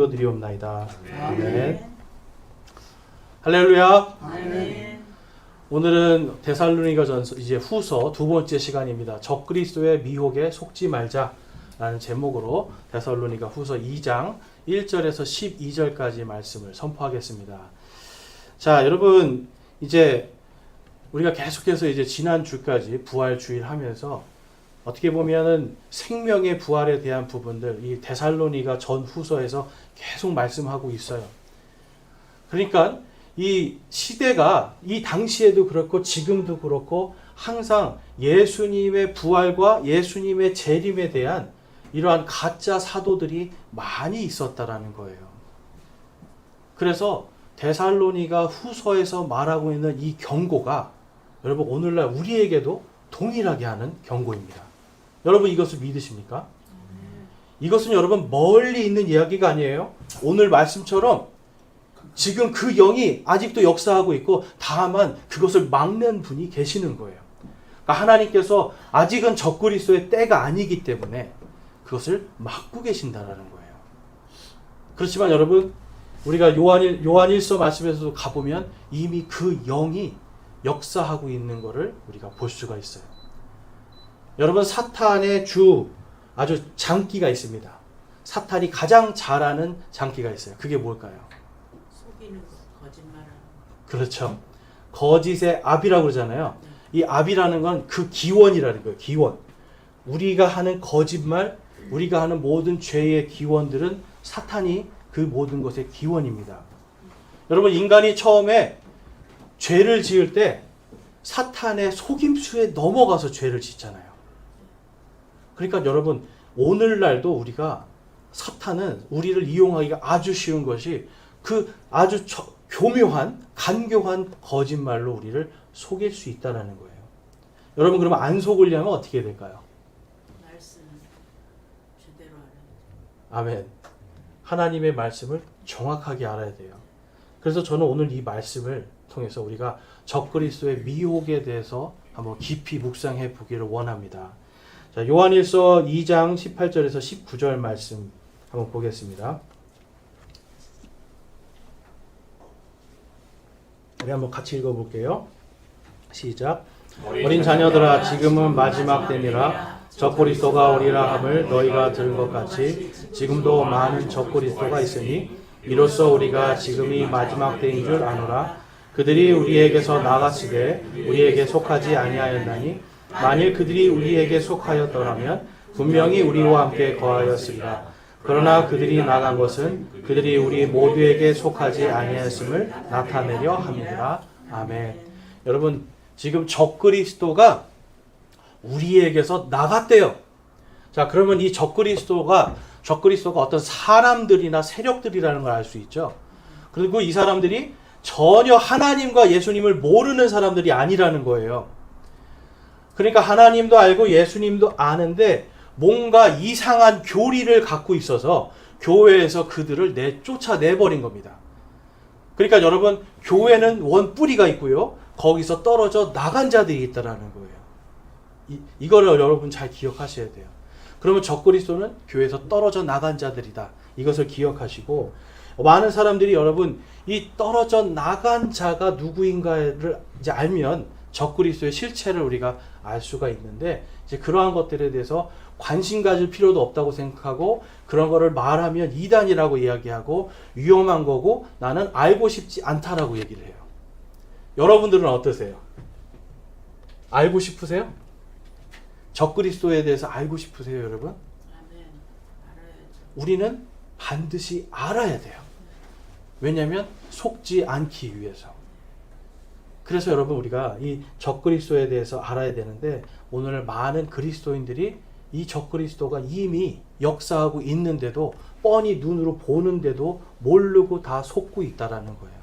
드리옵나이다. 아멘. 할렐루야. 아멘. 오늘은 데살로니가전서 이제 후서 두 번째 시간입니다. 적그리스도의 미혹에 속지 말자라는 제목으로 데살로니가 후서 2장 1절에서 12절까지 말씀을 선포하겠습니다. 자, 여러분 이제 우리가 계속해서 이제 지난 주까지 부활 주일 하면서 어떻게 보면은 생명의 부활에 대한 부분들 이 데살로니가 전 후서에서 계속 말씀하고 있어요. 그러니까 이 시대가 이 당시에도 그렇고 지금도 그렇고 항상 예수님의 부활과 예수님의 재림에 대한 이러한 가짜 사도들이 많이 있었다라는 거예요. 그래서 데살로니가 후서에서 말하고 있는 이 경고가 여러분 오늘날 우리에게도 동일하게 하는 경고입니다. 여러분 이것을 믿으십니까? 이것은 여러분 멀리 있는 이야기가 아니에요. 오늘 말씀처럼 지금 그 영이 아직도 역사하고 있고 다만 그것을 막는 분이 계시는 거예요. 그러니까 하나님께서 아직은 적그리스도의 때가 아니기 때문에 그것을 막고 계신다라는 거예요. 그렇지만 여러분 우리가 요한일서 말씀에서도 가보면 이미 그 영이 역사하고 있는 것을 우리가 볼 수가 있어요. 여러분 사탄의 아주 장기가 있습니다. 사탄이 가장 잘하는 장기가 있어요. 그게 뭘까요? 속이는 거, 거짓말하는 거. 그렇죠. 거짓의 압이라고 그러잖아요. 이 압이라는 건 그 기원이라는 거예요. 기원. 우리가 하는 거짓말, 우리가 하는 모든 죄의 기원들은 사탄이 그 모든 것의 기원입니다. 여러분 인간이 처음에 죄를 지을 때 사탄의 속임수에 넘어가서 죄를 짓잖아요. 그러니까 여러분 오늘날도 우리가 사탄은 우리를 이용하기가 아주 쉬운 것이 그 아주 교묘한 간교한 거짓말로 우리를 속일 수 있다는 거예요. 여러분 그러면 안 속으려면 어떻게 해야 될까요? 말씀 제대로 알아야 돼. 아멘. 하나님의 말씀을 정확하게 알아야 돼요. 그래서 저는 오늘 이 말씀을 통해서 우리가 적그리스도의 미혹에 대해서 한번 깊이 묵상해 보기를 원합니다. 자, 요한일서 2장 18절에서 19절 말씀 한번 보겠습니다. 우리 한번 같이 읽어볼게요. 시작. 어린 자녀들아 지금은 마지막 때니라. 적그리스도가 오리라 함을 너희가 들은 것 같이 지금도 많은 적그리스도가 있으니 이로써 우리가 지금이 마지막 때인 줄 아노라. 그들이 우리에게서 나갔으되 우리에게 속하지 아니하였나니 만일 그들이 우리에게 속하였더라면 분명히 우리와 함께 거하였으리라. 그러나 그들이 나간 것은 그들이 우리 모두에게 속하지 아니하였음을 나타내려 함이니라. 아멘. 여러분 지금 적그리스도가 우리에게서 나갔대요. 자, 그러면 이 적그리스도가 어떤 사람들이나 세력들이라는 걸 알 수 있죠. 그리고 이 사람들이 전혀 하나님과 예수님을 모르는 사람들이 아니라는 거예요. 그러니까 하나님도 알고 예수님도 아는데 뭔가 이상한 교리를 갖고 있어서 교회에서 그들을 쫓아내버린 겁니다. 그러니까 여러분 교회는 원 뿌리가 있고요. 거기서 떨어져 나간 자들이 있다라는 거예요. 이거를 여러분 잘 기억하셔야 돼요. 그러면 적그리스도는 교회에서 떨어져 나간 자들이다. 이것을 기억하시고 많은 사람들이 여러분 이 떨어져 나간 자가 누구인가를 이제 알면 적그리스도의 실체를 우리가 알 수가 있는데 이제 그러한 것들에 대해서 관심 가질 필요도 없다고 생각하고 그런 거를 말하면 이단이라고 이야기하고 위험한 거고 나는 알고 싶지 않다라고 얘기를 해요. 여러분들은 어떠세요? 알고 싶으세요? 적그리스도에 대해서 알고 싶으세요, 여러분? 아멘. 알아야죠. 우리는 반드시 알아야 돼요. 왜냐하면 속지 않기 위해서. 그래서 여러분 우리가 이 적그리스도에 대해서 알아야 되는데 오늘 많은 그리스도인들이 이 적그리스도가 이미 역사하고 있는데도 뻔히 눈으로 보는데도 모르고 다 속고 있다라는 거예요.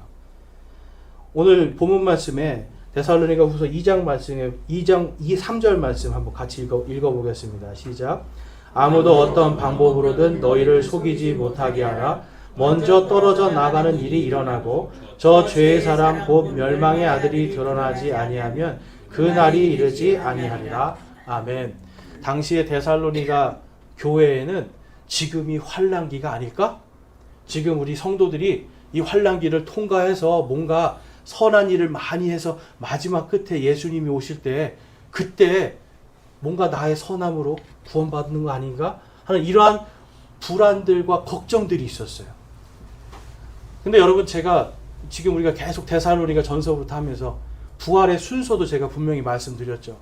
오늘 본문 말씀에 데살로니가 후서 2장 말씀에 3절 말씀 한번 같이 읽어보겠습니다. 시작. 아무도 어떤 방법으로든 너희를 속이지 못하게 하라. 먼저 떨어져 나가는 일이 일어나고 저 죄의 사람 곧 멸망의 아들이 드러나지 아니하면 그 날이 이르지 아니하리라. 아멘. 당시의 데살로니가 교회에는 지금이 환난기가 아닐까? 지금 우리 성도들이 이 환난기를 통과해서 뭔가 선한 일을 많이 해서 마지막 끝에 예수님이 오실 때 그때 뭔가 나의 선함으로 구원받는 거 아닌가 하는 이러한 불안들과 걱정들이 있었어요. 근데 여러분, 제가 지금 우리가 계속 데살로니가 전서부터 하면서 부활의 순서도 제가 분명히 말씀드렸죠.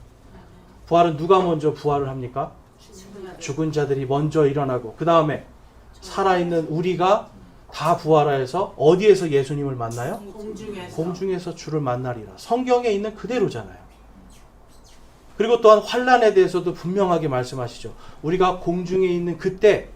부활은 누가 먼저 부활을 합니까? 죽은 자들이 먼저 일어나고 그 다음에 살아있는 우리가 다 부활하여서 어디에서 예수님을 만나요? 공중에서 주를 만나리라. 성경에 있는 그대로잖아요. 그리고 또한 환난에 대해서도 분명하게 말씀하시죠. 우리가 공중에 있는 그때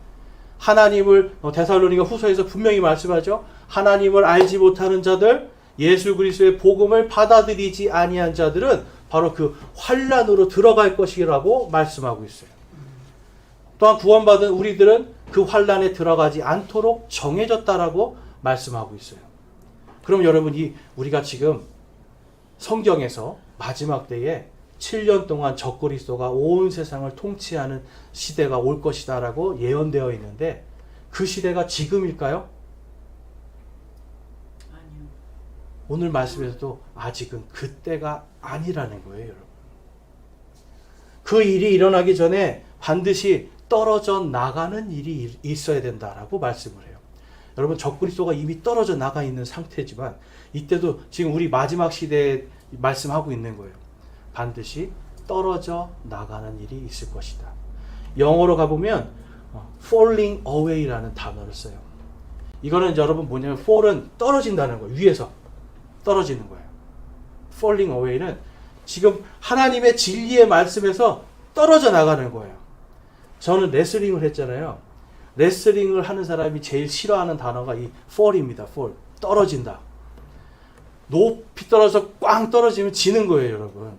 하나님을, 데살로니가 후서에서 분명히 말씀하죠. 하나님을 알지 못하는 자들, 예수 그리스도의 복음을 받아들이지 아니한 자들은 바로 그 환난으로 들어갈 것이라고 말씀하고 있어요. 또한 구원받은 우리들은 그 환난에 들어가지 않도록 정해졌다라고 말씀하고 있어요. 그럼 여러분, 우리가 지금 성경에서 마지막 때에 7년 동안 적그리스도가 온 세상을 통치하는 시대가 올 것이다라고 예언되어 있는데 그 시대가 지금일까요? 아니요. 오늘 말씀에서도 아직은 그때가 아니라는 거예요, 여러분. 그 일이 일어나기 전에 반드시 떨어져 나가는 일이 있어야 된다라고 말씀을 해요. 여러분, 적그리스도가 이미 떨어져 나가 있는 상태지만 이때도 지금 우리 마지막 시대에 말씀하고 있는 거예요. 반드시 떨어져 나가는 일이 있을 것이다. 영어로 가보면 falling away라는 단어를 써요. 이거는 여러분 뭐냐면 fall은 떨어진다는 거예요. 위에서 떨어지는 거예요. falling away는 지금 하나님의 진리의 말씀에서 떨어져 나가는 거예요. 저는 레슬링을 했잖아요. 레슬링을 하는 사람이 제일 싫어하는 단어가 이 fall입니다. fall. 떨어진다. 높이 떨어져서 꽝 떨어지면 지는 거예요, 여러분.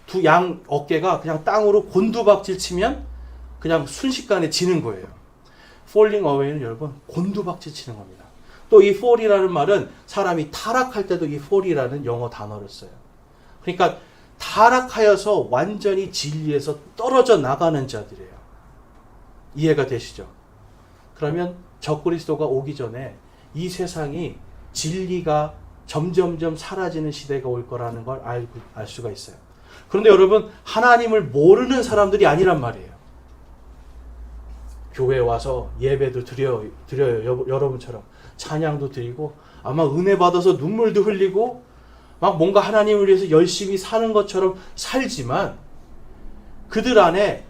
두 양 어깨가 그냥 땅으로 곤두박질 치면 그냥 순식간에 지는 거예요. falling away는 여러분 곤두박질 치는 겁니다. 또 이 fall이라는 말은 사람이 타락할 때도 이 fall이라는 영어 단어를 써요. 그러니까 타락하여서 완전히 진리에서 떨어져 나가는 자들이에요. 이해가 되시죠? 그러면 적그리스도가 오기 전에 이 세상이 진리가 점점점 사라지는 시대가 올 거라는 걸 알 수가 있어요. 그런데 여러분, 하나님을 모르는 사람들이 아니란 말이에요. 교회에 와서 예배도 드려요. 여러분처럼 찬양도 드리고 아마 은혜 받아서 눈물도 흘리고 막 뭔가 하나님을 위해서 열심히 사는 것처럼 살지만 그들 안에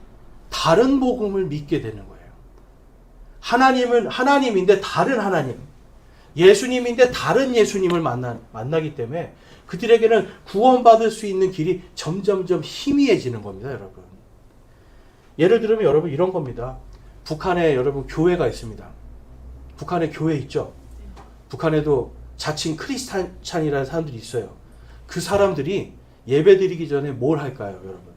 다른 복음을 믿게 되는 거예요. 하나님은 하나님인데 다른 하나님, 예수님인데 다른 예수님을 만나기 때문에 그들에게는 구원받을 수 있는 길이 점점점 희미해지는 겁니다, 여러분. 예를 들면 여러분 이런 겁니다. 북한에 여러분 교회가 있습니다. 북한에 교회 있죠? 북한에도 자칭 크리스찬이라는 사람들이 있어요. 그 사람들이 예배 드리기 전에 뭘 할까요, 여러분?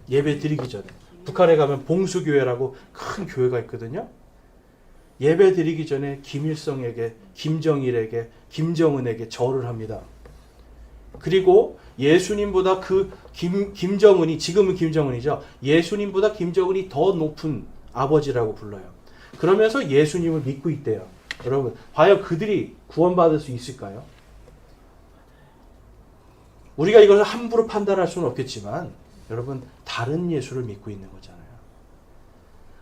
예배 드리기 전에. 북한에 가면 봉수교회라고 큰 교회가 있거든요. 예배 드리기 전에 김일성에게, 김정일에게, 김정은에게 절을 합니다. 그리고 예수님보다 그 김정은이, 지금은 김정은이죠. 예수님보다 김정은이 더 높은 아버지라고 불러요. 그러면서 예수님을 믿고 있대요. 여러분, 과연 그들이 구원받을 수 있을까요? 우리가 이것을 함부로 판단할 수는 없겠지만 여러분, 다른 예수를 믿고 있는 거잖아요.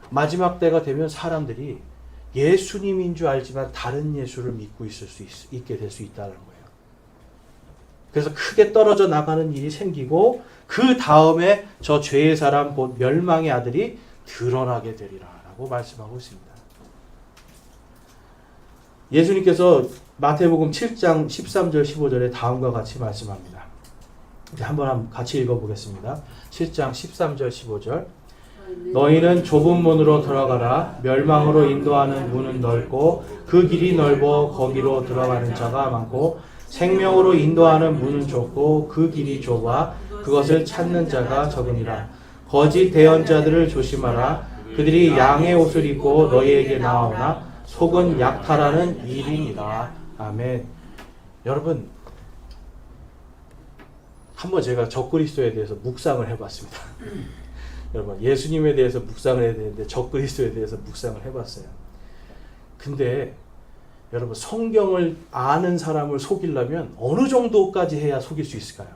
마지막 때가 되면 사람들이 예수님인 줄 알지만 다른 예수를 믿고 있게 될 수 있다는 거예요. 그래서 크게 떨어져 나가는 일이 생기고 그 다음에 저 죄의 사람 곧 멸망의 아들이 드러나게 되리라 라고 말씀하고 있습니다. 예수님께서 마태복음 7장 13절 15절에 다음과 같이 말씀합니다. 한번 같이 읽어보겠습니다. 7장 13절 15절 너희는 좁은 문으로 들어가라. 멸망으로 인도하는 문은 넓고 그 길이 넓어 거기로 들어가는 자가 많고 생명으로 인도하는 문은 좁고 그 길이 좁아 그것을 찾는 자가 적으니라. 거짓 대언자들을 조심하라. 그들이 양의 옷을 입고 너희에게 나오나 속은 약탈하는 일입니다. 아멘. 여러분, 한번 제가 적그리스도에 대해서 묵상을 해봤습니다. 여러분, 예수님에 대해서 묵상을 해야 되는데 적그리스도에 대해서 묵상을 해봤어요. 근데 여러분 성경을 아는 사람을 속이려면 어느 정도까지 해야 속일 수 있을까요?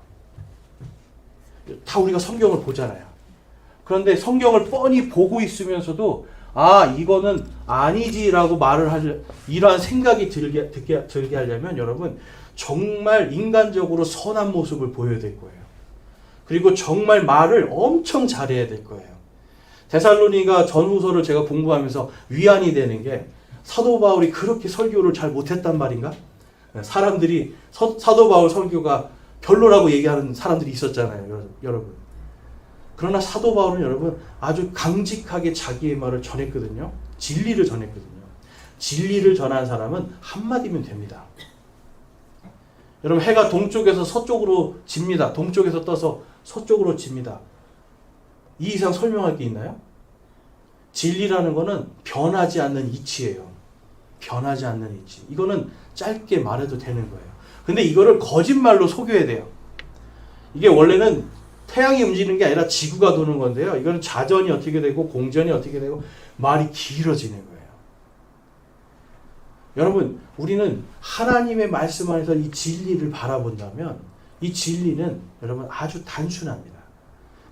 다 우리가 성경을 보잖아요. 그런데 성경을 뻔히 보고 있으면서도 이거는 아니지라고 말을 할 이러한 생각이 들게 하려면 여러분 정말 인간적으로 선한 모습을 보여야 될 거예요. 그리고 정말 말을 엄청 잘해야 될 거예요. 데살로니가 전후서를 제가 공부하면서 위안이 되는 게 사도 바울이 그렇게 설교를 잘 못했단 말인가? 사람들이 사도 바울 설교가 별로라고 얘기하는 사람들이 있었잖아요, 여러분. 그러나 사도 바울은 여러분 아주 강직하게 자기의 말을 전했거든요. 진리를 전했거든요. 진리를 전한 사람은 한마디면 됩니다. 여러분 해가 동쪽에서 서쪽으로 집니다. 동쪽에서 떠서 서쪽으로 집니다. 이 이상 설명할 게 있나요? 진리라는 거는 변하지 않는 이치예요. 변하지 않는 이치. 이거는 짧게 말해도 되는 거예요. 근데 이거를 거짓말로 속여야 돼요. 이게 원래는 태양이 움직이는 게 아니라 지구가 도는 건데요. 이거는 자전이 어떻게 되고 공전이 어떻게 되고 말이 길어지는 거예요. 여러분, 우리는 하나님의 말씀 안에서 이 진리를 바라본다면 이 진리는 여러분 아주 단순합니다.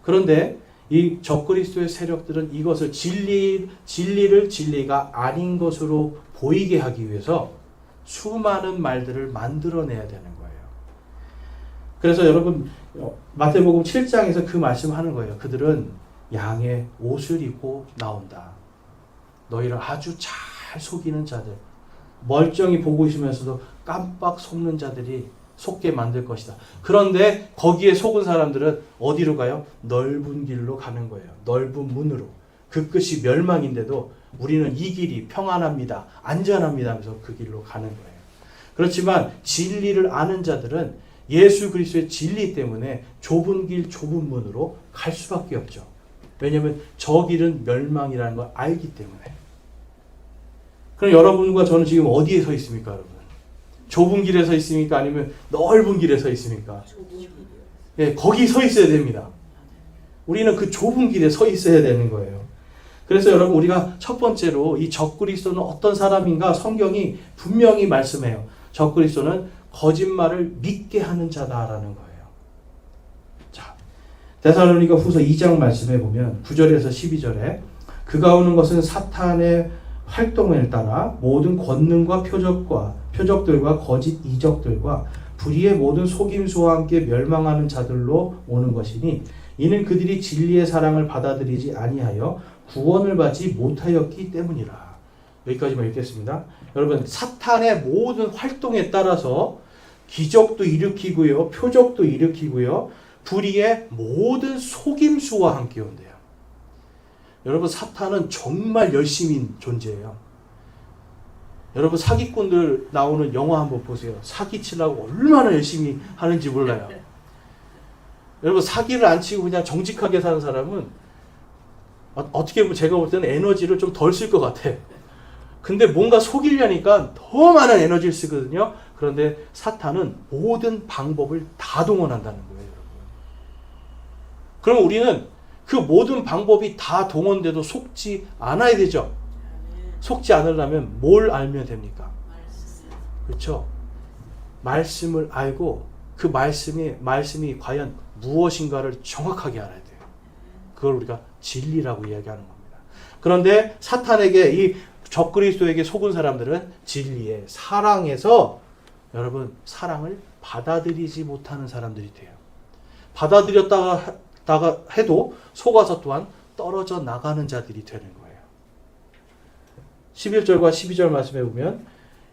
그런데 이 적그리스도의 세력들은 이것을 진리를 진리가 아닌 것으로 보이게 하기 위해서 수많은 말들을 만들어내야 되는 거예요. 그래서 여러분 마태복음 7장에서 그 말씀하는 거예요. 그들은 양의 옷을 입고 나온다. 너희를 아주 잘 속이는 자들, 멀쩡히 보고 있으면서도 깜빡 속는 자들이 속게 만들 것이다. 그런데 거기에 속은 사람들은 어디로 가요? 넓은 길로 가는 거예요. 넓은 문으로. 그 끝이 멸망인데도 우리는 이 길이 평안합니다. 안전합니다 하면서 그 길로 가는 거예요. 그렇지만 진리를 아는 자들은 예수 그리스도의 진리 때문에 좁은 길, 좁은 문으로 갈 수밖에 없죠. 왜냐하면 저 길은 멸망이라는 걸 알기 때문에. 그럼 여러분과 저는 지금 어디에 서 있습니까, 여러분? 좁은 길에 서 있습니까? 아니면 넓은 길에 서 있습니까? 예, 거기 서 있어야 됩니다. 우리는 그 좁은 길에 서 있어야 되는 거예요. 그래서 여러분 우리가 첫 번째로 이 적그리스도는 어떤 사람인가 성경이 분명히 말씀해요. 적그리스도는 거짓말을 믿게 하는 자다라는 거예요. 자, 데살로니가 후서 2장 말씀해 보면 9절에서 12절에 그가 오는 것은 사탄의 활동을 따라 모든 권능과 표적들과 거짓 이적들과 불의의 모든 속임수와 함께 멸망하는 자들로 오는 것이니 이는 그들이 진리의 사랑을 받아들이지 아니하여 구원을 받지 못하였기 때문이라. 여기까지만 읽겠습니다. 여러분 사탄의 모든 활동에 따라서 기적도 일으키고요, 표적도 일으키고요, 불의의 모든 속임수와 함께 온대요. 여러분 사탄은 정말 열심인 존재예요. 여러분 사기꾼들 나오는 영화 한번 보세요. 사기치려고 얼마나 열심히 하는지 몰라요. 여러분 사기를 안 치고 그냥 정직하게 사는 사람은 어떻게 보면 제가 볼 때는 에너지를 좀 덜 쓸 것 같아. 근데 뭔가 속이려니까 더 많은 에너지를 쓰거든요. 그런데 사탄은 모든 방법을 다 동원한다는 거예요, 여러분. 그럼 우리는 그 모든 방법이 다 동원돼도 속지 않아야 되죠. 속지 않으려면 뭘 알면 됩니까? 그렇죠? 말씀을 알고 그 말씀이 과연 무엇인가를 정확하게 알아야 돼요. 그걸 우리가 진리라고 이야기하는 겁니다. 그런데 사탄에게 이 적그리스도에게 속은 사람들은 진리의 사랑에서 여러분 사랑을 받아들이지 못하는 사람들이 돼요. 받아들였다가 해도 속아서 또한 떨어져 나가는 자들이 되는 거예요. 11절과 12절 말씀해 보면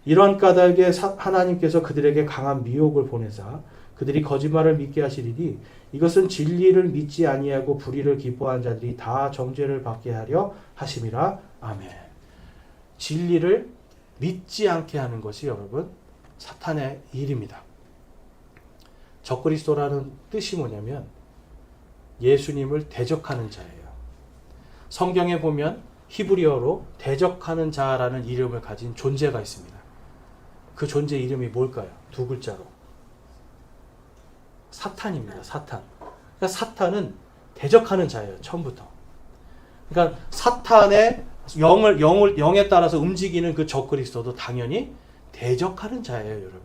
이러한 까닭에 하나님께서 그들에게 강한 미혹을 보내사 그들이 거짓말을 믿게 하시리니 이것은 진리를 믿지 아니하고 불의를 기뻐한 자들이 다 정죄를 받게 하려 하심이라. 아멘. 진리를 믿지 않게 하는 것이 여러분 사탄의 일입니다. 적그리스도라는 뜻이 뭐냐면 예수님을 대적하는 자예요. 성경에 보면 히브리어로 대적하는 자라는 이름을 가진 존재가 있습니다. 그 존재 이름이 뭘까요? 두 글자로. 사탄입니다. 사탄. 그러니까 사탄은 대적하는 자예요. 처음부터. 그러니까 영에 따라서 움직이는 그 적그리스도도 당연히 대적하는 자예요, 여러분.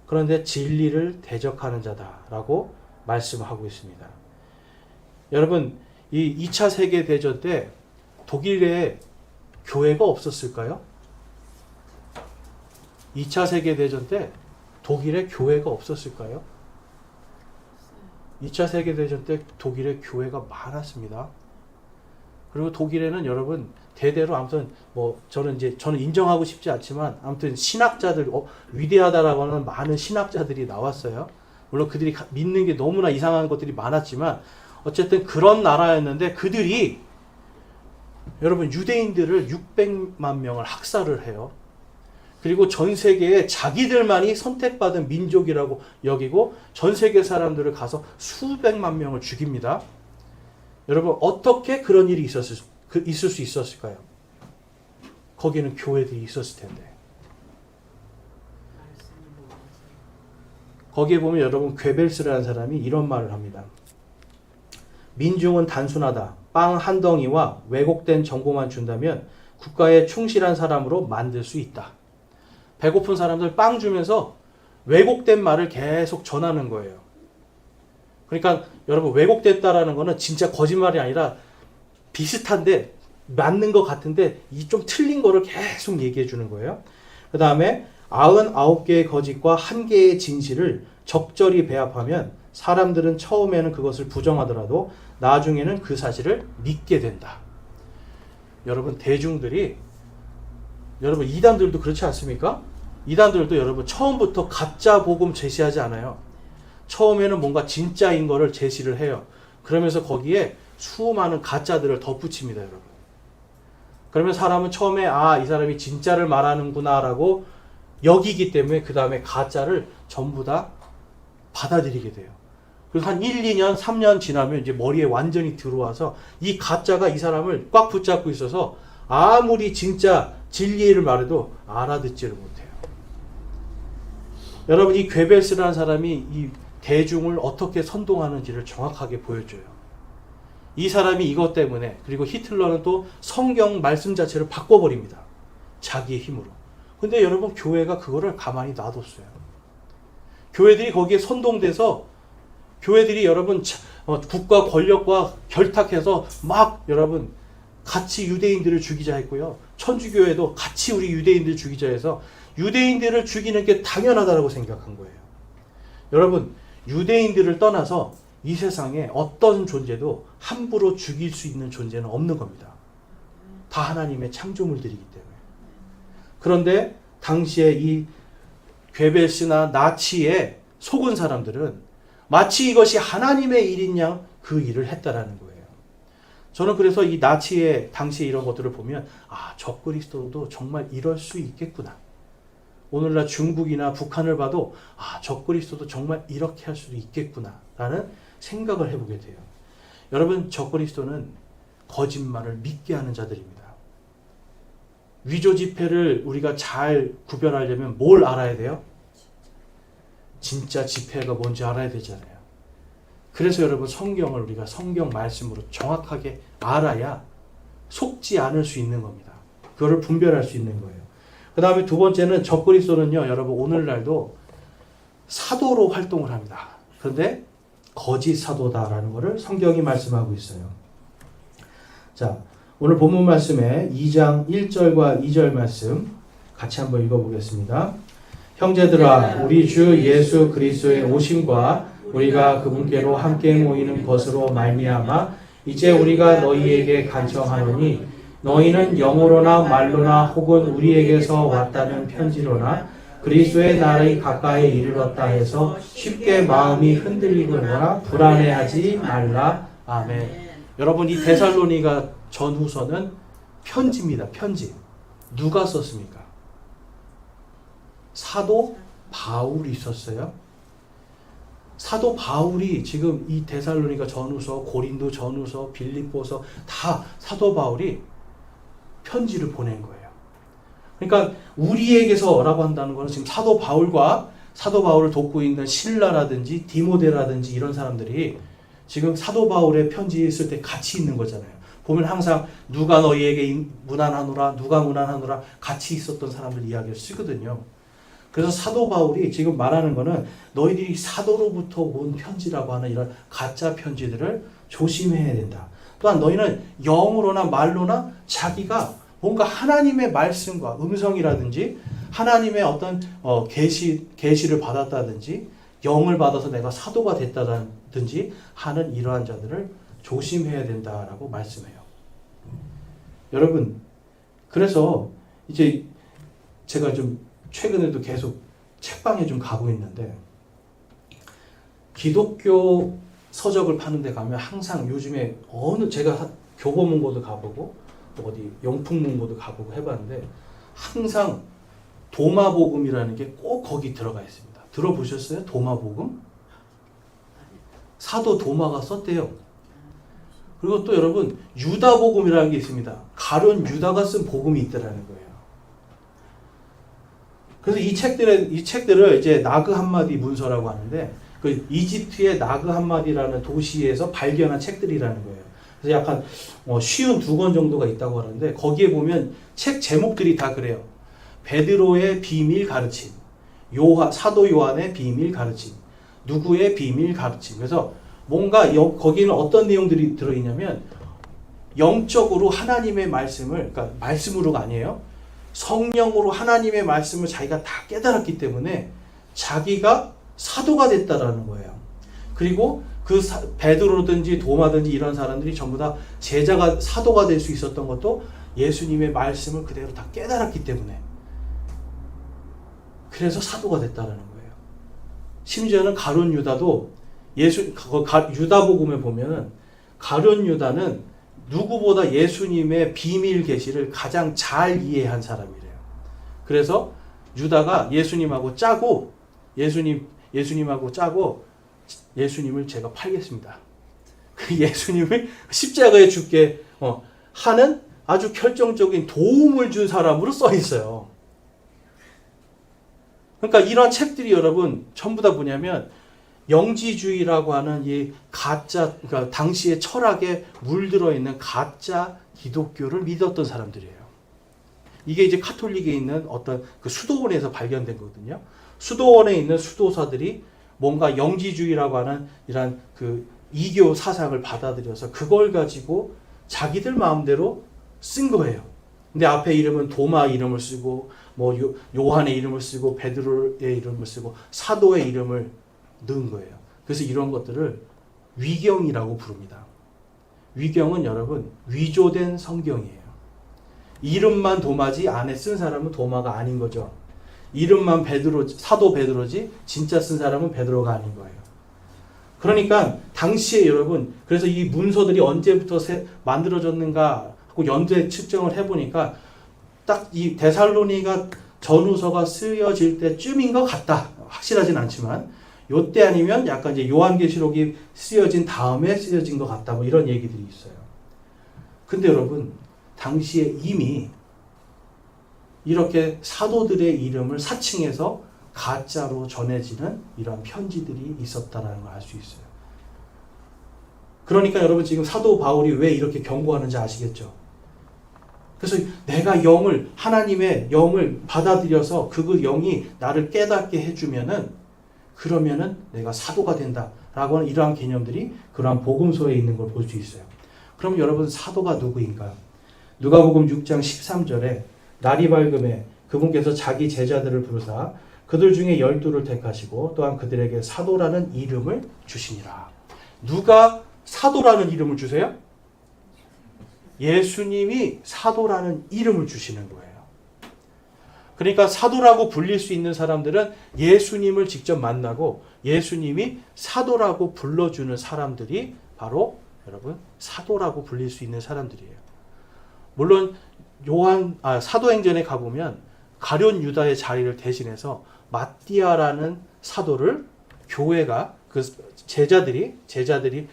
그런데 진리를 대적하는 자다라고 말씀하고 있습니다. 여러분, 이 2차 세계대전 때 독일에 교회가 없었을까요? 2차 세계대전 때 독일에 교회가 없었을까요? 2차 세계대전 때 독일에 교회가 많았습니다. 그리고 독일에는 여러분 대대로 아무튼 저는 인정하고 싶지 않지만 아무튼 신학자들 위대하다라고 하는 많은 신학자들이 나왔어요. 물론 그들이 믿는 게 너무나 이상한 것들이 많았지만 어쨌든 그런 나라였는데 그들이 여러분 유대인들을 600만 명을 학살을 해요. 그리고 전 세계에 자기들만이 선택받은 민족이라고 여기고 전 세계 사람들을 가서 수백만 명을 죽입니다. 여러분 어떻게 그런 일이 있을 수 있었을까요? 거기는 교회들이 있었을 텐데. 거기에 보면 여러분 괴벨스라는 사람이 이런 말을 합니다. 민중은 단순하다. 빵 한 덩이와 왜곡된 정보만 준다면 국가에 충실한 사람으로 만들 수 있다. 배고픈 사람들 빵 주면서 왜곡된 말을 계속 전하는 거예요. 그러니까 여러분 왜곡됐다라는 거는 진짜 거짓말이 아니라 비슷한데 맞는 것 같은데 이 좀 틀린 거를 계속 얘기해 주는 거예요. 그 다음에 99개의 거짓과 1개의 진실을 적절히 배합하면 사람들은 처음에는 그것을 부정하더라도 나중에는 그 사실을 믿게 된다. 여러분 대중들이 여러분 이단들도 그렇지 않습니까? 이단들도 여러분 처음부터 가짜 복음 제시하지 않아요. 처음에는 뭔가 진짜인 거를 제시를 해요. 그러면서 거기에 수많은 가짜들을 덧붙입니다, 여러분. 그러면 사람은 처음에 이 사람이 진짜를 말하는구나 라고 여기기 때문에 그 다음에 가짜를 전부 다 받아들이게 돼요. 그래서 한 1, 2년, 3년 지나면 이제 머리에 완전히 들어와서 이 가짜가 이 사람을 꽉 붙잡고 있어서 아무리 진짜 진리를 말해도 알아듣지를 못해요. 여러분 이 괴벨스라는 사람이 이 대중을 어떻게 선동하는지를 정확하게 보여줘요. 이 사람이 이것 때문에 그리고 히틀러는 또 성경 말씀 자체를 바꿔버립니다. 자기의 힘으로. 근데 여러분 교회가 그거를 가만히 놔뒀어요. 교회들이 거기에 선동돼서 교회들이 여러분 국가 권력과 결탁해서 막 여러분 같이 유대인들을 죽이자 했고요. 천주교회도 같이 우리 유대인들 죽이자 해서 유대인들을 죽이는 게 당연하다고 생각한 거예요. 여러분 유대인들을 떠나서 이 세상에 어떤 존재도 함부로 죽일 수 있는 존재는 없는 겁니다. 다 하나님의 창조물들이기 때문에. 그런데 당시에 이 괴벨스나 나치에 속은 사람들은 마치 이것이 하나님의 일인 양 그 일을 했다라는 거예요. 저는 그래서 이 나치의 당시에 이런 것들을 보면 적그리스도도 정말 이럴 수 있겠구나. 오늘날 중국이나 북한을 봐도 적그리스도도 정말 이렇게 할 수도 있겠구나 라는 생각을 해보게 돼요. 여러분 적그리스도는 거짓말을 믿게 하는 자들입니다. 위조 지폐를 우리가 잘 구별하려면 뭘 알아야 돼요? 진짜 지폐가 뭔지 알아야 되잖아요. 그래서 여러분 성경을 우리가 성경 말씀으로 정확하게 알아야 속지 않을 수 있는 겁니다. 그거를 분별할 수 있는 거예요. 그 다음에 두 번째는 적그리스도는요, 여러분 오늘날도 사도로 활동을 합니다. 그런데 거짓 사도다라는 것을 성경이 말씀하고 있어요. 자, 오늘 본문 말씀에 2장 1절과 2절 말씀 같이 한번 읽어보겠습니다. 형제들아, 우리 주 예수 그리스도의 오심과 우리가 그분께로 함께 모이는 것으로 말미암아 이제 우리가 너희에게 간청하노니 너희는 영어로나 말로나 혹은 우리에게서 왔다는 편지로나 그리스도의 날이 가까이 이르렀다 해서 쉽게 마음이 흔들리거나 불안해하지 말라. 아멘. 여러분 이 데살로니가 전후서는 편지입니다. 편지. 누가 썼습니까? 사도 바울이 썼어요. 사도 바울이 지금 이 데살로니가 전후서, 고린도 전후서, 빌립보서 다 사도 바울이 편지를 보낸 거예요. 그러니까 우리에게서라고 한다는 것은 지금 사도 바울과 사도 바울을 돕고 있는 실라라든지 디모데라든지 이런 사람들이 지금 사도 바울의 편지 쓸 때 같이 있는 거잖아요. 보면 항상 누가 너희에게 무난하노라, 누가 무난하노라 같이 있었던 사람들 이야기를 쓰거든요. 그래서 사도 바울이 지금 말하는 거는 너희들이 사도로부터 온 편지라고 하는 이런 가짜 편지들을 조심해야 된다. 또한 너희는 영으로나 말로나 자기가 뭔가 하나님의 말씀과 음성이라든지 하나님의 어떤 계시를 받았다든지 영을 받아서 내가 사도가 됐다든지 하는 이러한 자들을 조심해야 된다라고 말씀해요. 여러분, 그래서 이제 제가 좀 최근에도 계속 책방에 좀 가고 있는데 기독교 서적을 파는 데 가면 항상 요즘에 제가 교보문고도 가보고 또 어디 영풍문고도 가보고 해봤는데 항상 도마복음이라는 게 꼭 거기 들어가 있습니다. 들어보셨어요? 도마복음? 사도 도마가 썼대요. 그리고 또 여러분 유다복음이라는 게 있습니다. 가룟 유다가 쓴 복음이 있더라는 거예요. 그래서 이 책들을 이제 나그 함마디 문서라고 하는데 그 이집트의 나그 함마디라는 도시에서 발견한 책들이라는 거예요. 그래서 약간 쉬운 2권 정도가 있다고 하는데 거기에 보면 책 제목들이 다 그래요. 베드로의 비밀 가르침, 사도 요한의 비밀 가르침, 누구의 비밀 가르침. 그래서 뭔가 거기는 어떤 내용들이 들어있냐면 영적으로 하나님의 말씀을, 그러니까 말씀으로가 아니에요. 성령으로 하나님의 말씀을 자기가 다 깨달았기 때문에 자기가 사도가 됐다라는 거예요. 그리고 그 베드로든지 도마든지 이런 사람들이 전부 다 사도가 될 수 있었던 것도 예수님의 말씀을 그대로 다 깨달았기 때문에 그래서 사도가 됐다라는 거예요. 심지어는 가룟 유다도 유다복음에 보면은 가룟 유다는 누구보다 예수님의 비밀 계시를 가장 잘 이해한 사람이래요. 그래서 유다가 예수님하고 짜고 예수님을 제가 팔겠습니다. 예수님을 십자가에 죽게 하는 아주 결정적인 도움을 준 사람으로 써 있어요. 그러니까 이런 책들이 여러분 전부 다 뭐냐면 영지주의라고 하는 이 가짜, 그러니까 당시의 철학에 물들어 있는 가짜 기독교를 믿었던 사람들이에요. 이게 이제 카톨릭에 있는 어떤 그 수도원에서 발견된 거거든요. 수도원에 있는 수도사들이 뭔가 영지주의라고 하는 이런 그 이교 사상을 받아들여서 그걸 가지고 자기들 마음대로 쓴 거예요. 근데 앞에 이름은 도마 이름을 쓰고 뭐 요한의 이름을 쓰고 베드로의 이름을 쓰고 사도의 이름을 넣은 거예요. 그래서 이런 것들을 위경이라고 부릅니다. 위경은 여러분 위조된 성경이에요. 이름만 도마지 안에 쓴 사람은 도마가 아닌 거죠. 이름만 사도 베드로지 진짜 쓴 사람은 베드로가 아닌 거예요. 그러니까 당시에 여러분 그래서 이 문서들이 언제부터 만들어졌는가 하고 연대 측정을 해보니까 딱 이 데살로니가 전후서가 쓰여질 때쯤인 것 같다. 확실하진 않지만 요때 아니면 약간 이제 요한계시록이 쓰여진 다음에 쓰여진 것 같다. 뭐 이런 얘기들이 있어요. 근데 여러분 당시에 이미 이렇게 사도들의 이름을 사칭해서 가짜로 전해지는 이러한 편지들이 있었다는 걸 알 수 있어요. 그러니까 여러분 지금 사도 바울이 왜 이렇게 경고하는지 아시겠죠? 그래서 내가 하나님의 영을 받아들여서 그 영이 나를 깨닫게 해주면은 그러면은 내가 사도가 된다라고 하는 이러한 개념들이 그러한 복음서에 있는 걸 볼 수 있어요. 그럼 여러분 사도가 누구인가? 누가복음 6장 13절에 날이 밝음에 그분께서 자기 제자들을 부르사 그들 중에 12를 택하시고 또한 그들에게 사도라는 이름을 주시니라. 누가 사도라는 이름을 주세요? 예수님이 사도라는 이름을 주시는 거예요. 그러니까 사도라고 불릴 수 있는 사람들은 예수님을 직접 만나고 예수님이 사도라고 불러주는 사람들이 바로 여러분 사도라고 불릴 수 있는 사람들이에요. 물론 사도행전에 가보면 가룟 유다의 자리를 대신해서 마띠아라는 사도를 교회가 그 제자들이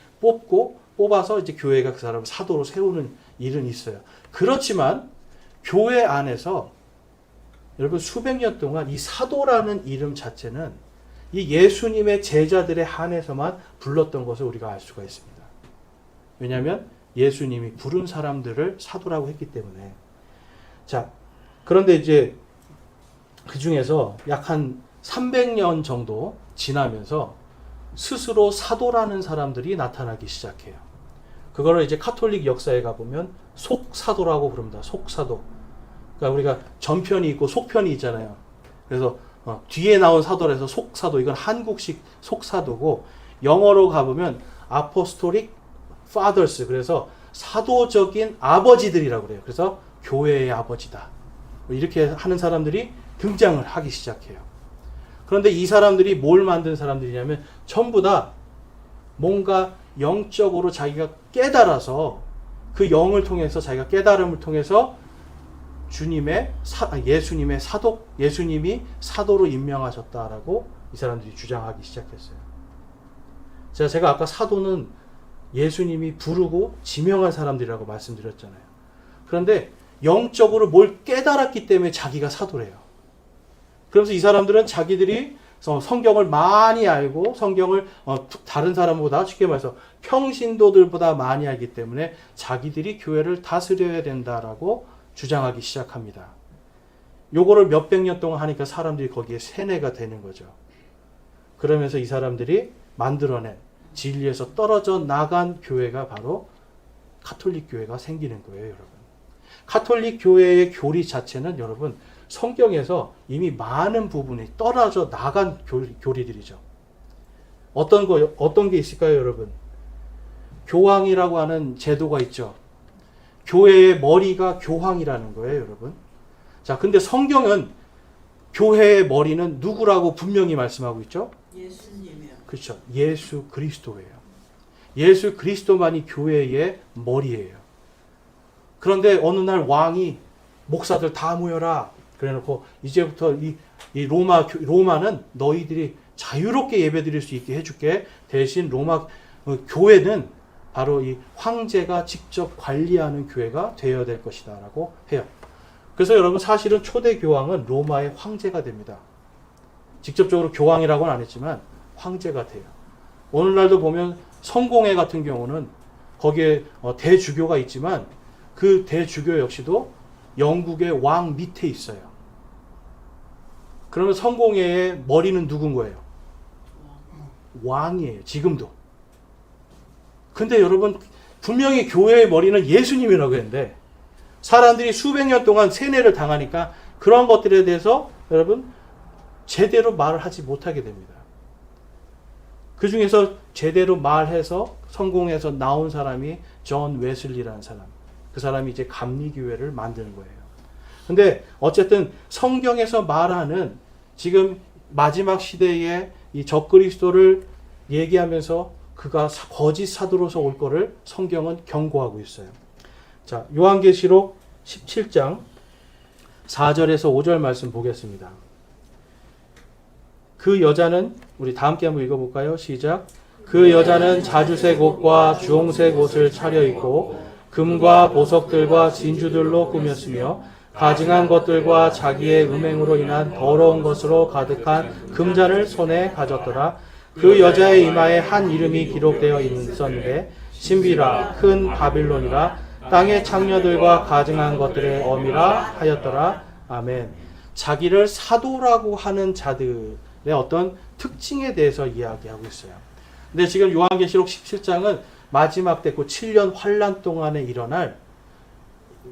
뽑아서 이제 교회가 그 사람을 사도로 세우는 일은 있어요. 그렇지만 교회 안에서 여러분 수백 년 동안 이 사도라는 이름 자체는 이 예수님의 제자들의 한해서만 불렀던 것을 우리가 알 수가 있습니다. 왜냐하면 예수님이 부른 사람들을 사도라고 했기 때문에. 자, 그런데 이제 그 중에서 약 한 300년 정도 지나면서 스스로 사도라는 사람들이 나타나기 시작해요. 그거를 이제 카톨릭 역사에 가보면 속사도라고 부릅니다. 속사도. 그러니까 우리가 전편이 있고 속편이 있잖아요. 그래서 뒤에 나온 사도라서 속사도, 이건 한국식 속사도고, 영어로 가보면 apostolic fathers, 그래서 사도적인 아버지들이라고 그래요. 그래서 교회의 아버지다, 이렇게 하는 사람들이 등장을 하기 시작해요. 그런데 이 사람들이 뭘 만든 사람들이냐면 전부 다 뭔가 영적으로 자기가 깨달아서 그 영을 통해서, 자기가 깨달음을 통해서 예수님의 사도, 예수님이 사도로 임명하셨다라고 이 사람들이 주장하기 시작했어요. 제가 아까 사도는 예수님이 부르고 지명한 사람들이라고 말씀드렸잖아요. 그런데 영적으로 뭘 깨달았기 때문에 자기가 사도래요. 그러면서 이 사람들은 자기들이 성경을 많이 알고 성경을 다른 사람보다, 쉽게 말해서 평신도들보다 많이 알기 때문에 자기들이 교회를 다스려야 된다라고 주장하기 시작합니다. 요거를 몇백 년 동안 하니까 사람들이 거기에 세뇌가 되는 거죠. 그러면서 이 사람들이 만들어낸 진리에서 떨어져 나간 교회가 바로 카톨릭 교회가 생기는 거예요, 여러분. 카톨릭 교회의 교리 자체는 여러분 성경에서 이미 많은 부분이 떨어져 나간 교리들이죠. 어떤 게 있을까요, 여러분? 교황이라고 하는 제도가 있죠. 교회의 머리가 교황이라는 거예요, 여러분. 자, 근데 성경은 교회의 머리는 누구라고 분명히 말씀하고 있죠? 예수님이요. 그렇죠. 예수 그리스도예요. 예수 그리스도만이 교회의 머리예요. 그런데 어느 날 왕이 목사들 다 모여라 그래놓고 이제부터 이 로마는 너희들이 자유롭게 예배드릴 수 있게 해줄게. 대신 로마 교회는 바로 이 황제가 직접 관리하는 교회가 되어야 될 것이다 라고 해요. 그래서 여러분 사실은 초대 교황은 로마의 황제가 됩니다. 직접적으로 교황이라고는 안 했지만 황제가 돼요. 오늘날도 보면 성공회 같은 경우는 거기에 대주교가 있지만 그 대주교 역시도 영국의 왕 밑에 있어요. 그러면 성공회의 머리는 누군 거예요? 왕이에요. 지금도. 근데 여러분 분명히 교회의 머리는 예수님이라고 했는데 사람들이 수백 년 동안 세뇌를 당하니까 그런 것들에 대해서 여러분 제대로 말을 하지 못하게 됩니다. 그 중에서 제대로 말해서 성공해서 나온 사람이 존 웨슬리라는 사람. 그 사람이 이제 감리교회를 만드는 거예요. 근데 어쨌든 성경에서 말하는 지금 마지막 시대에 이 적그리스도를 얘기하면서 그가 거짓 사도로서 올 거를 성경은 경고하고 있어요. 자, 요한계시록 17장 4절에서 5절 말씀 보겠습니다. 그 여자는, 우리 다 함께 한번 읽어볼까요? 시작. 그 여자는 자주색 옷과 주홍색 옷을 차려입고 금과 보석들과 진주들로 꾸몄으며 가증한 것들과 자기의 음행으로 인한 더러운 것으로 가득한 금잔을 손에 가졌더라. 그 여자의 이마에 한 이름이 기록되어 있었는데 신비라 큰 바빌론이라 땅의 창녀들과 가증한 것들의 어미라 하였더라. 아멘. 자기를 사도라고 하는 자들의 어떤 특징에 대해서 이야기하고 있어요. 근데 지금 요한계시록 17장은 마지막 때 그 7년 환란 동안에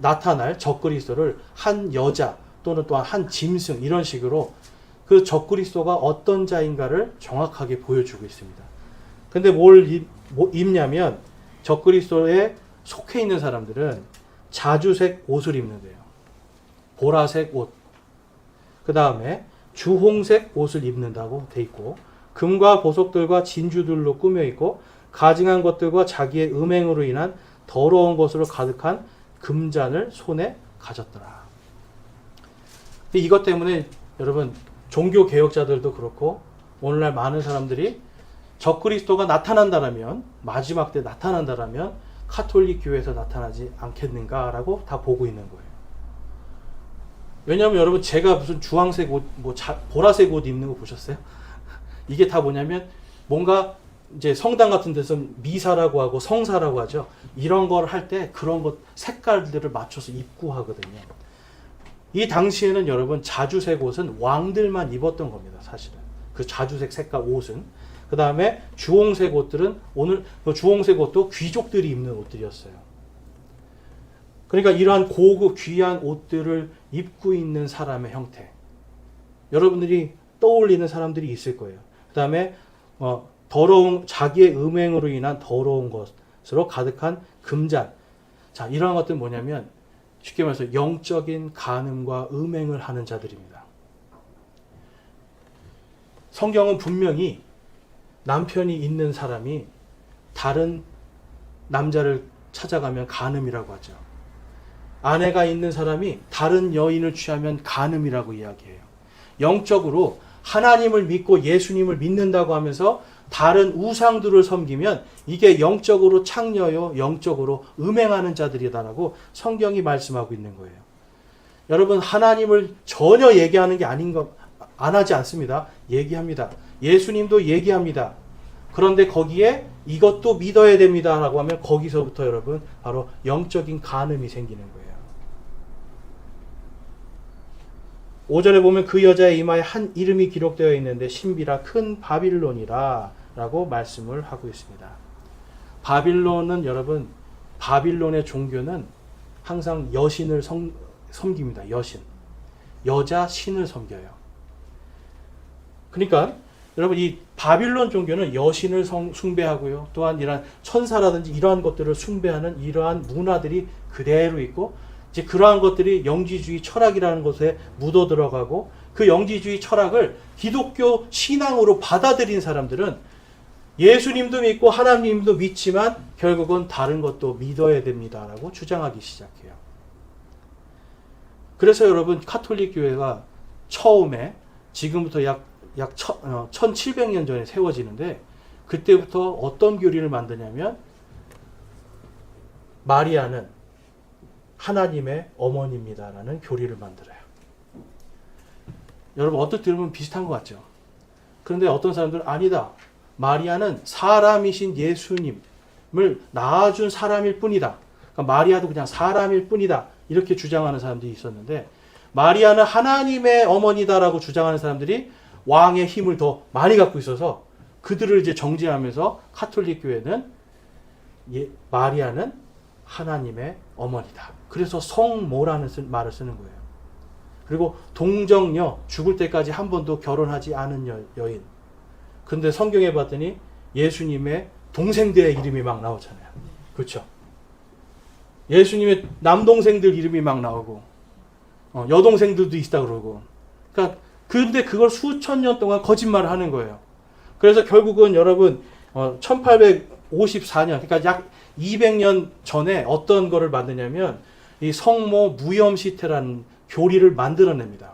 나타날 적그리스도를 한 여자 또는 또한 한 짐승 이런 식으로 그 적그리스도가 어떤 자인가를 정확하게 보여주고 있습니다. 근데 뭘 입냐면 적그리스도에 속해 있는 사람들은 자주색 옷을 입는데요. 보라색 옷. 그 다음에 주홍색 옷을 입는다고 돼 있고 금과 보석들과 진주들로 꾸며 있고 가증한 것들과 자기의 음행으로 인한 더러운 것으로 가득한 금잔을 손에 가졌더라. 이것 때문에 여러분 종교 개혁자들도 그렇고 오늘날 많은 사람들이 적그리스도가 나타난다라면 마지막 때 나타난다라면 카톨릭 교회에서 나타나지 않겠는가라고 다 보고 있는 거예요. 왜냐하면 여러분 제가 무슨 주황색 옷, 보라색 옷 입는 거 보셨어요? 이게 다 뭐냐면 뭔가 이제 성당 같은 데서 미사라고 하고 성사라고 하죠. 이런 걸 할 때 그런 것 색깔들을 맞춰서 입고 하거든요. 이 당시에는 여러분 자주색 옷은 왕들만 입었던 겁니다. 사실은 그 자주색 색깔 옷은. 그 다음에 주홍색 옷들은 오늘 주홍색 옷도 귀족들이 입는 옷들이었어요. 그러니까 이러한 고급 귀한 옷들을 입고 있는 사람의 형태. 여러분들이 떠올리는 사람들이 있을 거예요. 그 다음에 더러운 자기의 음행으로 인한 더러운 것으로 가득한 금잔. 자, 이러한 것들은 뭐냐면 쉽게 말해서 영적인 간음과 음행을 하는 자들입니다. 성경은 분명히 남편이 있는 사람이 다른 남자를 찾아가면 간음이라고 하죠. 아내가 있는 사람이 다른 여인을 취하면 간음이라고 이야기해요. 영적으로 하나님을 믿고 예수님을 믿는다고 하면서 다른 우상들을 섬기면 이게 영적으로 창녀요, 영적으로 음행하는 자들이다라고 성경이 말씀하고 있는 거예요. 여러분, 하나님을 전혀 얘기하는 게 안 하지 않습니다. 얘기합니다. 예수님도 얘기합니다. 그런데 거기에 이것도 믿어야 됩니다 라고 하면 거기서부터 여러분 바로 영적인 간음이 생기는 거예요. 5절에 보면 그 여자의 이마에 한 이름이 기록되어 있는데 신비라 큰 바빌론이라 라고 말씀을 하고 있습니다. 바빌론은 여러분, 바빌론의 종교는 항상 여신을 섬깁니다. 여신. 여자 신을 섬겨요. 그러니까 여러분, 이 바빌론 종교는 여신을 숭배하고요. 또한 이러한 천사라든지 이러한 것들을 숭배하는 이러한 문화들이 그대로 있고, 이제 그러한 것들이 영지주의 철학이라는 것에 묻어 들어가고, 그 영지주의 철학을 기독교 신앙으로 받아들인 사람들은 예수님도 믿고 하나님도 믿지만 결국은 다른 것도 믿어야 됩니다라고 주장하기 시작해요. 그래서 여러분, 카톨릭 교회가 처음에 지금부터 약 1700년 전에 세워지는데, 그때부터 어떤 교리를 만드냐면 마리아는 하나님의 어머니입니다라는 교리를 만들어요. 여러분, 어떻게 들으면 비슷한 것 같죠? 그런데 어떤 사람들은 아니다. 마리아는 사람이신 예수님을 낳아준 사람일 뿐이다. 그러니까 마리아도 그냥 사람일 뿐이다. 이렇게 주장하는 사람들이 있었는데, 마리아는 하나님의 어머니다라고 주장하는 사람들이 왕의 힘을 더 많이 갖고 있어서 그들을 이제 정죄하면서 카톨릭 교회는 마리아는 하나님의 어머니다. 그래서 성모라는 말을 쓰는 거예요. 그리고 동정녀, 죽을 때까지 한 번도 결혼하지 않은 여인. 근데 성경에 봤더니 예수님의 동생들의 이름이 막 나오잖아요. 그렇죠? 예수님의 남동생들 이름이 막 나오고, 여동생들도 있다 그러고. 그러니까 근데 그걸 수천 년 동안 거짓말을 하는 거예요. 그래서 결국은 여러분 1854년, 그러니까 약 200년 전에 어떤 거를 만드냐면 이 성모 무염시태라는 교리를 만들어냅니다.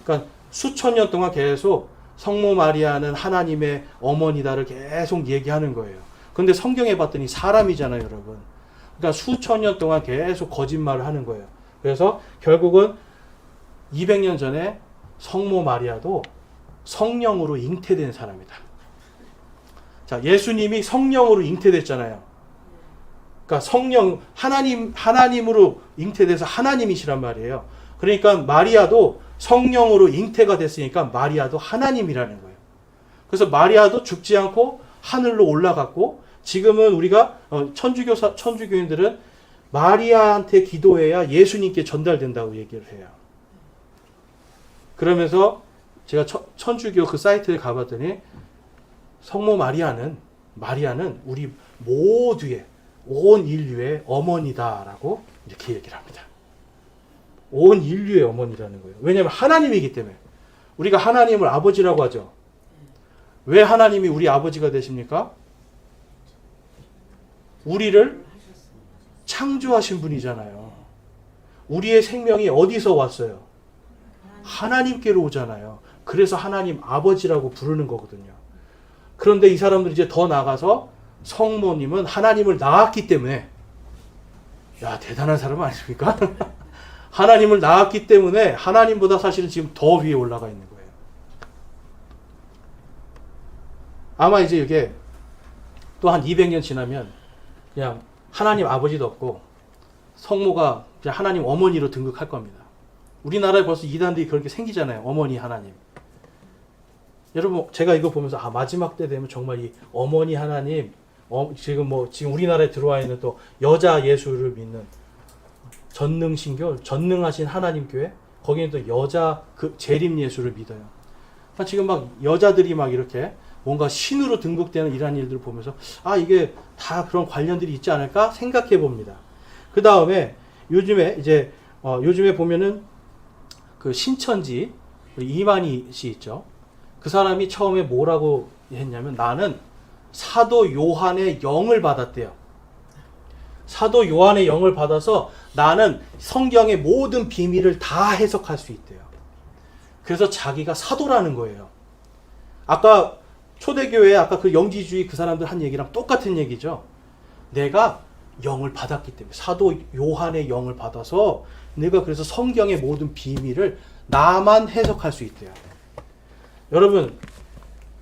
그러니까 수천 년 동안 계속 성모 마리아는 하나님의 어머니다를 계속 얘기하는 거예요. 근데 성경에 봤더니 사람이잖아요, 여러분. 그러니까 수천 년 동안 계속 거짓말을 하는 거예요. 그래서 결국은 200년 전에 성모 마리아도 성령으로 잉태된 사람이다. 자, 예수님이 성령으로 잉태됐잖아요. 그러니까 성령, 하나님으로 잉태돼서 하나님이시란 말이에요. 그러니까 마리아도 성령으로 잉태가 됐으니까 마리아도 하나님이라는 거예요. 그래서 마리아도 죽지 않고 하늘로 올라갔고, 지금은 우리가 천주교인들은 마리아한테 기도해야 예수님께 전달된다고 얘기를 해요. 그러면서 제가 천주교 그 사이트에 가봤더니 성모 마리아는 우리 모두의 온 인류의 어머니다라고 이렇게 얘기를 합니다. 온 인류의 어머니라는 거예요. 왜냐하면 하나님이기 때문에. 우리가 하나님을 아버지라고 하죠. 왜 하나님이 우리 아버지가 되십니까? 우리를 창조하신 분이잖아요. 우리의 생명이 어디서 왔어요? 하나님께로 오잖아요. 그래서 하나님 아버지라고 부르는 거거든요. 그런데 이 사람들이 이제 더 나가서 성모님은 하나님을 낳았기 때문에, 야, 대단한 사람 아닙니까? 하나님을 낳았기 때문에 하나님보다 사실은 지금 더 위에 올라가 있는 거예요. 아마 이제 이게 또 한 200년 지나면 그냥 하나님 아버지도 없고 성모가 그냥 하나님 어머니로 등극할 겁니다. 우리나라에 벌써 이단들이 그렇게 생기잖아요. 어머니 하나님. 여러분 제가 이거 보면서 마지막 때 되면 정말 이 어머니 하나님 지금 우리나라에 들어와 있는 또 여자 예수를 믿는 전능신교 전능하신 하나님 교회 거기는 또 여자 그 재림 예수를 믿어요. 지금 막 여자들이 막 이렇게 뭔가 신으로 등극되는 이런 일들을 보면서 이게 다 그런 관련들이 있지 않을까 생각해 봅니다. 그 다음에 요즘에 보면은 그 신천지 이만희 씨 있죠. 그 사람이 처음에 뭐라고 했냐면 나는 사도 요한의 영을 받았대요. 사도 요한의 영을 받아서 나는 성경의 모든 비밀을 다 해석할 수 있대요. 그래서 자기가 사도라는 거예요. 아까 초대교회 아까 그 영지주의 그 사람들 한 얘기랑 똑같은 얘기죠. 내가 영을 받았기 때문에 사도 요한의 영을 받아서 내가 그래서 성경의 모든 비밀을 나만 해석할 수 있대요. 여러분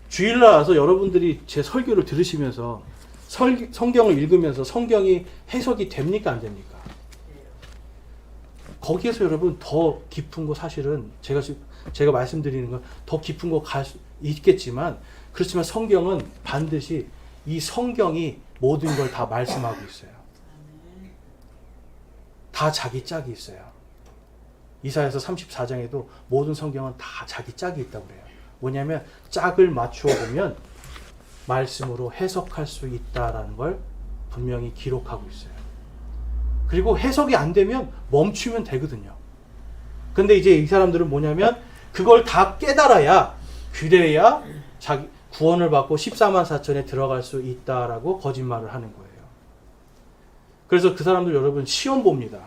주일날 와서 여러분들이 제 설교를 들으시면서 성경을 읽으면서 성경이 해석이 됩니까 안 됩니까? 거기에서 여러분 더 깊은 거 사실은 제가 말씀드리는 건 더 깊은 거 갈 수 있겠지만 그렇지만 성경은 반드시 이 성경이 모든 걸 다 말씀하고 있어요. 다 자기 짝이 있어요. 이사야서 34장에도 모든 성경은 다 자기 짝이 있다고 그래요. 뭐냐면 짝을 맞추어 보면 말씀으로 해석할 수 있다라는 걸 분명히 기록하고 있어요. 그리고 해석이 안 되면 멈추면 되거든요. 근데 이제 이 사람들은 뭐냐면 그걸 다 깨달아야 그래야 자기 구원을 받고 14만 4천에 들어갈 수 있다라고 거짓말을 하는 거예요. 그래서 그 사람들 여러분 시험 봅니다.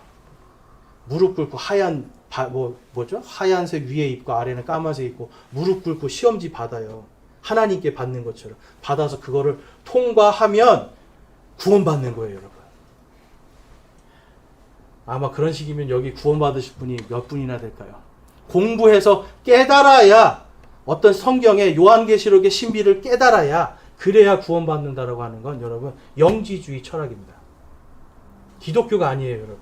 무릎 꿇고 하얀색 위에 입고 아래는 까만색 입고 무릎 꿇고 시험지 받아요. 하나님께 받는 것처럼 받아서 그거를 통과하면 구원받는 거예요, 여러분. 아마 그런 식이면 여기 구원받으실 분이 몇 분이나 될까요? 공부해서 깨달아야 어떤 성경의 요한계시록의 신비를 깨달아야 그래야 구원받는다라고 하는 건 여러분 영지주의 철학입니다. 기독교가 아니에요, 여러분.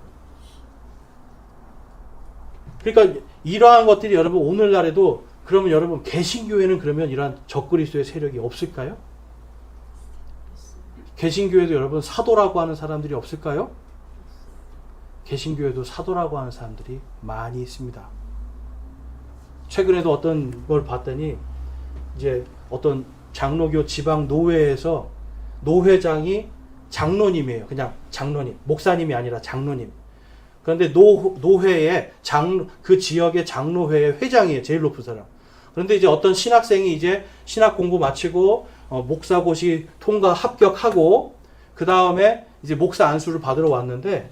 그러니까 이러한 것들이 여러분 오늘날에도 그러면 여러분 개신교회는 그러면 이러한 적그리스도의 세력이 없을까요? 개신교회도 여러분 사도라고 하는 사람들이 없을까요? 개신교회도 사도라고 하는 사람들이 많이 있습니다. 최근에도 어떤 걸 봤더니 이제 어떤 장로교 지방 노회에서 노회장이 장로님이에요. 그냥 장로님, 목사님이 아니라 장로님. 그런데 노회의 그 지역의 장로회의 회장이에요. 제일 높은 사람. 그런데 이제 어떤 신학생이 이제 신학 공부 마치고 목사고시 통과 합격하고 그 다음에 이제 목사 안수를 받으러 왔는데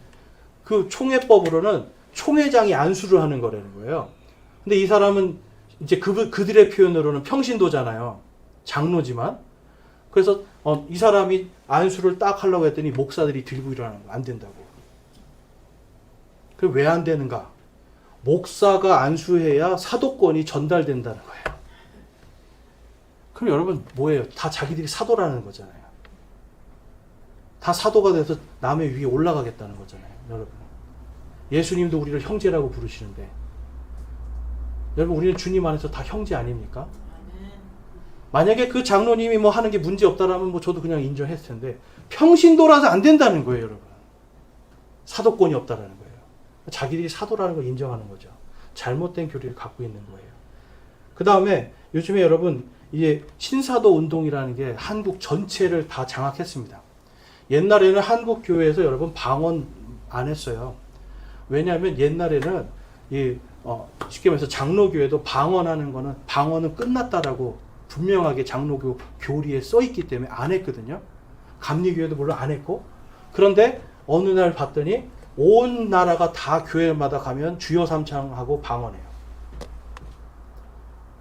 그 총회법으로는 총회장이 안수를 하는 거라는 거예요. 근데 이 사람은 이제 그들의 표현으로는 평신도잖아요. 장로지만. 그래서 이 사람이 안수를 딱 하려고 했더니 목사들이 들고 일어나는 거 안 된다고. 그 왜 안 되는가? 목사가 안수해야 사도권이 전달된다는 거예요. 그럼 여러분 뭐예요? 다 자기들이 사도라는 거잖아요. 다 사도가 돼서 남의 위에 올라가겠다는 거잖아요. 여러분. 예수님도 우리를 형제라고 부르시는데 여러분 우리는 주님 안에서 다 형제 아닙니까? 만약에 그 장로님이 뭐 하는 게 문제 없다라면 뭐 저도 그냥 인정했을 텐데 평신도라서 안 된다는 거예요, 여러분. 사도권이 없다라는 거예요. 자기들이 사도라는 걸 인정하는 거죠. 잘못된 교리를 갖고 있는 거예요. 그 다음에 요즘에 여러분 이제 신사도 운동이라는 게 한국 전체를 다 장악했습니다. 옛날에는 한국 교회에서 여러분 방언 안 했어요. 왜냐하면 옛날에는 쉽게 말해서 장로교회도 방언은 끝났다라고 분명하게 장로교 교리에 써 있기 때문에 안 했거든요. 감리교회도 물론 안 했고. 그런데 어느 날 봤더니 온 나라가 다 교회마다 가면 주여 삼창하고 방언해요.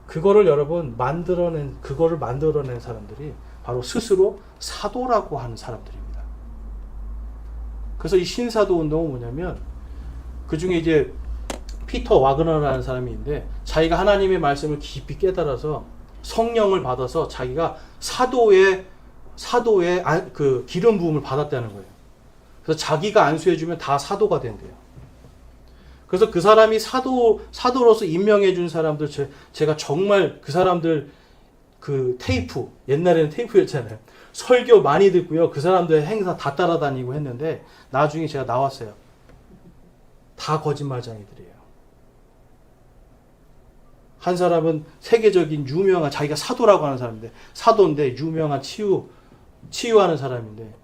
그거를 만들어낸 사람들이 바로 스스로 사도라고 하는 사람들입니다. 그래서 이 신사도 운동은 뭐냐면 그 중에 이제 피터 와그너라는 사람이 있는데 자기가 하나님의 말씀을 깊이 깨달아서 성령을 받아서 자기가 사도의 사도의 그 기름 부음을 받았다는 거예요. 그래서 자기가 안수해주면 다 사도가 된대요. 그래서 그 사람이 사도로서 임명해 준 사람들, 제가 정말 그 사람들 그 테이프, 옛날에는 테이프였잖아요. 설교 많이 듣고요. 그 사람들 행사 다 따라다니고 했는데 나중에 제가 나왔어요. 다 거짓말쟁이들이에요. 한 사람은 세계적인 유명한, 자기가 사도라고 하는 사람인데, 사도인데 유명한 치유하는 사람인데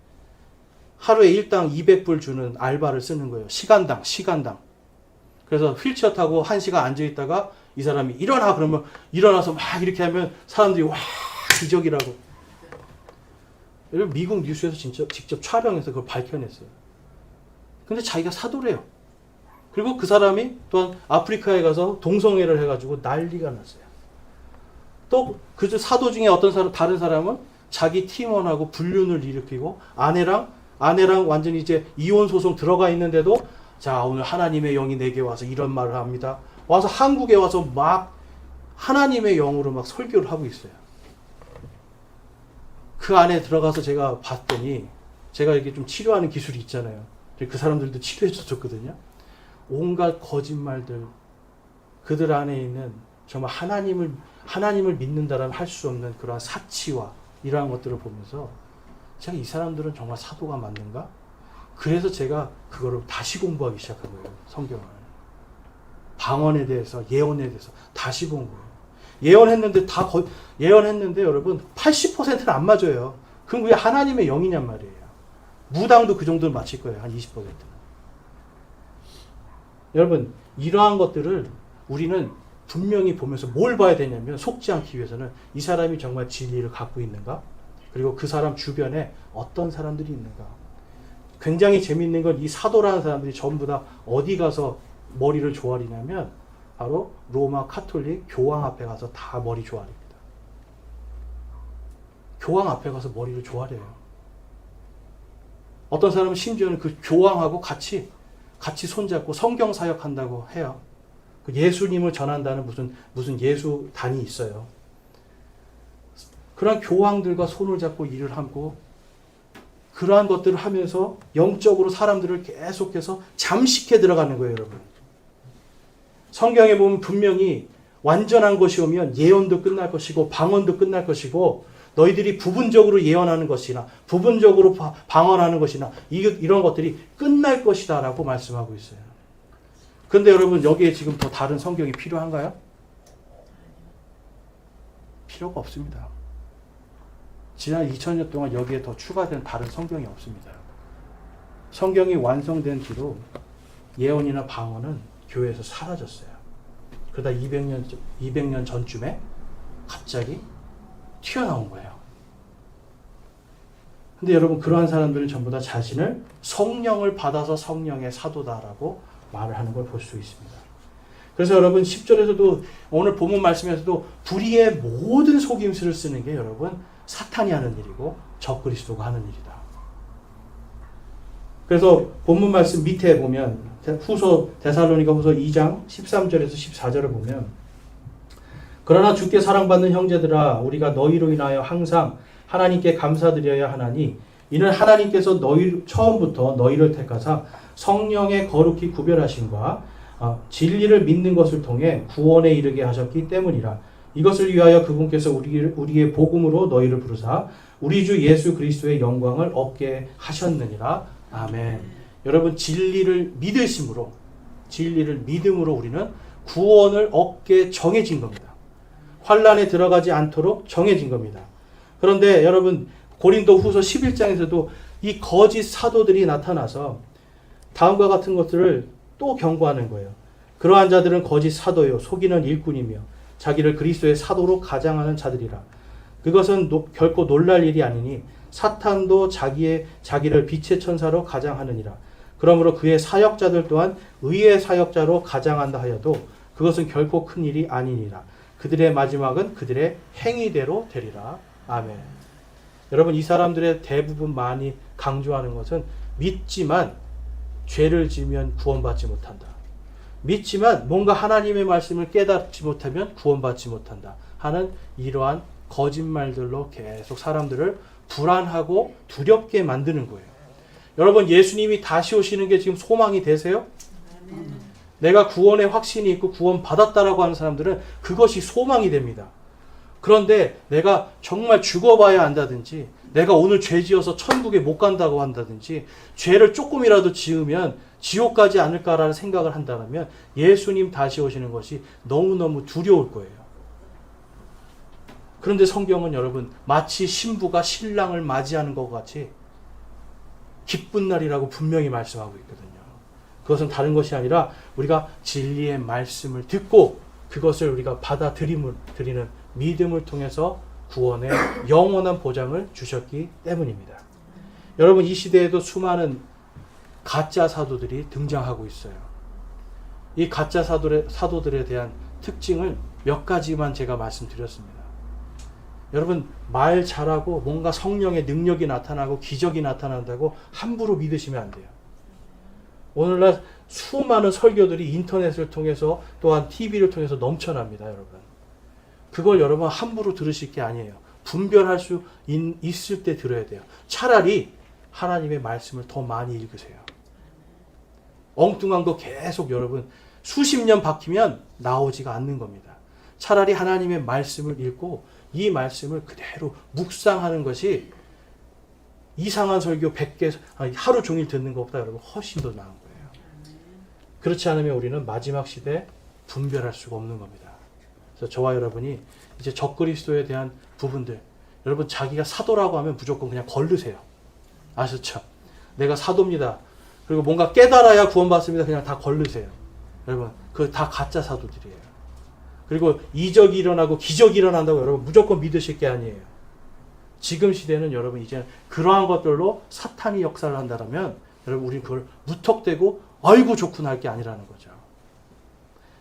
하루에 일당 200불 주는 알바를 쓰는 거예요. 시간당. 그래서 휠체어 타고 1시간 앉아있다가 이 사람이 일어나 그러면 일어나서 막 이렇게 하면 사람들이 와 기적이라고. 미국 뉴스에서 진짜 직접 촬영해서 그걸 밝혀냈어요. 근데 자기가 사도래요. 그리고 그 사람이 또한 아프리카에 가서 동성애를 해가지고 난리가 났어요. 또 그 사도 중에 다른 사람은 자기 팀원하고 불륜을 일으키고 아내랑 완전히 이제 이혼 소송 들어가 있는데도 자, 오늘 하나님의 영이 내게 와서 이런 말을 합니다. 와서 한국에 와서 막 하나님의 영으로 막 설교를 하고 있어요. 그 안에 들어가서 제가 봤더니, 제가 이렇게 좀 치료하는 기술이 있잖아요. 그 사람들도 치료해 줬거든요. 온갖 거짓말들, 그들 안에 있는 정말 하나님을 믿는다라면 할 수 없는 그러한 사치와 이러한 것들을 보면서 제가 이 사람들은 정말 사도가 맞는가? 그래서 제가 그거를 다시 공부하기 시작한 거예요. 성경을. 방언에 대해서, 예언에 대해서 다시 본 거예요. 예언했는데 여러분 80%는 안 맞아요. 그럼 그게 하나님의 영이냔 말이에요. 무당도 그 정도는 맞힐 거예요. 한 20%는. 여러분 이러한 것들을 우리는 분명히 보면서 뭘 봐야 되냐면, 속지 않기 위해서는 이 사람이 정말 진리를 갖고 있는가? 그리고 그 사람 주변에 어떤 사람들이 있는가? 굉장히 재밌는 건 이 사도라는 사람들이 전부 다 어디 가서 머리를 조아리냐면 바로 로마 카톨릭 교황 앞에 가서 다 머리 조아립니다. 교황 앞에 가서 머리를 조아려요. 어떤 사람은 심지어는 그 교황하고 같이 손잡고 성경 사역한다고 해요. 그 예수님을 전한다는 무슨 예수단이 있어요. 그런 교황들과 손을 잡고 일을 하고 그러한 것들을 하면서 영적으로 사람들을 계속해서 잠식해 들어가는 거예요, 여러분. 성경에 보면 분명히 완전한 것이 오면 예언도 끝날 것이고 방언도 끝날 것이고 너희들이 부분적으로 예언하는 것이나 부분적으로 방언하는 것이나 이런 것들이 끝날 것이다 라고 말씀하고 있어요. 그런데 여러분 여기에 지금 더 다른 성경이 필요한가요? 필요가 없습니다. 지난 2000년 동안 여기에 더 추가된 다른 성경이 없습니다. 성경이 완성된 뒤로 예언이나 방언은 교회에서 사라졌어요. 그러다 200년 전쯤에 갑자기 튀어나온 거예요. 근데 여러분 그러한 사람들은 전부 다 자신을 성령을 받아서 성령의 사도다라고 말을 하는 걸 볼 수 있습니다. 그래서 여러분 10절에서도 오늘 본문 말씀에서도 불의의 모든 속임수를 쓰는 게 여러분 사탄이 하는 일이고 적그리스도가 하는 일이다. 그래서 본문 말씀 밑에 보면 데살로니가 후서 2장 13절에서 14절을 보면 그러나 주께 사랑받는 형제들아 우리가 너희로 인하여 항상 하나님께 감사드려야 하나니 이는 하나님께서 처음부터 너희를 택하사 성령의 거룩히 구별하심과 진리를 믿는 것을 통해 구원에 이르게 하셨기 때문이라. 이것을 위하여 그분께서 우리의 복음으로 너희를 부르사 우리 주 예수 그리스도의 영광을 얻게 하셨느니라. 아멘. 여러분 진리를 믿음으로 우리는 구원을 얻게 정해진 겁니다. 환란에 들어가지 않도록 정해진 겁니다. 그런데 여러분 고린도 후서 11장에서도 이 거짓 사도들이 나타나서 다음과 같은 것들을 또 경고하는 거예요. 그러한 자들은 거짓 사도요 속이는 일꾼이며 자기를 그리스도의 사도로 가장하는 자들이라. 그것은 결코 놀랄 일이 아니니 사탄도 자기를 빛의 천사로 가장하느니라. 그러므로 그의 사역자들 또한 의의 사역자로 가장한다 하여도 그것은 결코 큰 일이 아니니라. 그들의 마지막은 그들의 행위대로 되리라. 아멘. 여러분 이 사람들의 대부분 많이 강조하는 것은 믿지만 죄를 지으면 구원받지 못한다. 믿지만 뭔가 하나님의 말씀을 깨닫지 못하면 구원받지 못한다 하는 이러한 거짓말들로 계속 사람들을 불안하고 두렵게 만드는 거예요. 여러분, 예수님이 다시 오시는 게 지금 소망이 되세요? 내가 구원의 확신이 있고 구원 받았다라고 하는 사람들은 그것이 소망이 됩니다. 그런데 내가 정말 죽어봐야 한다든지, 내가 오늘 죄 지어서 천국에 못 간다고 한다든지, 죄를 조금이라도 지으면 지옥 가지 않을까라는 생각을 한다면 예수님 다시 오시는 것이 너무너무 두려울 거예요. 그런데 성경은 여러분, 마치 신부가 신랑을 맞이하는 것 같이 기쁜 날이라고 분명히 말씀하고 있거든요. 그것은 다른 것이 아니라 우리가 진리의 말씀을 듣고 그것을 우리가 받아들이는 믿음을 통해서 구원의 영원한 보장을 주셨기 때문입니다. 여러분, 이 시대에도 수많은 가짜 사도들이 등장하고 있어요. 이 가짜 사도들에 대한 특징을 몇 가지만 제가 말씀드렸습니다. 여러분, 말 잘하고 뭔가 성령의 능력이 나타나고 기적이 나타난다고 함부로 믿으시면 안 돼요. 오늘날 수많은 설교들이 인터넷을 통해서 또한 TV를 통해서 넘쳐납니다, 여러분. 그걸 여러분 함부로 들으실 게 아니에요. 분별할 수 있을 때 들어야 돼요. 차라리 하나님의 말씀을 더 많이 읽으세요. 엉뚱한 거 계속 여러분 수십 년 박히면 나오지가 않는 겁니다. 차라리 하나님의 말씀을 읽고 이 말씀을 그대로 묵상하는 것이 이상한 설교 100개 하루 종일 듣는 것보다 여러분 훨씬 더 나은 거예요. 그렇지 않으면 우리는 마지막 시대에 분별할 수가 없는 겁니다. 그래서 저와 여러분이 이제 적그리스도에 대한 부분들, 여러분 자기가 사도라고 하면 무조건 그냥 걸르세요. 아셨죠? 내가 사도입니다. 그리고 뭔가 깨달아야 구원받습니다. 그냥 다 걸르세요. 여러분, 그거 다 가짜 사도들이에요. 그리고 이적이 일어나고 기적이 일어난다고 여러분 무조건 믿으실 게 아니에요. 지금 시대는 여러분 이제 그러한 것들로 사탄이 역사를 한다면 여러분 우리 그걸 무턱대고 아이고 좋구나 할 게 아니라는 거죠.